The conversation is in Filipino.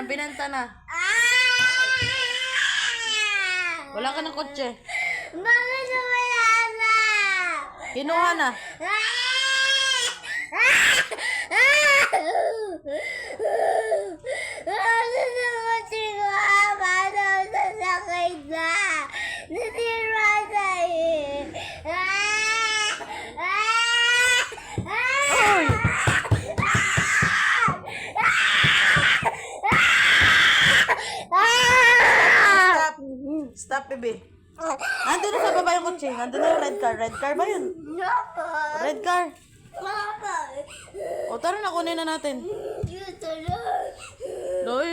na, binenta na. Wala ka ng kotse. Bakit wala na? Kinuha na. Ano naman siya? Paano sasakay na? Nasira na eh. Oy! Stop, baby. Nandun na sa baba yung kotse. Nandun na yung red car. Red car ba yun? Red car. O, tara na, kunin na natin. Dito na. Doy,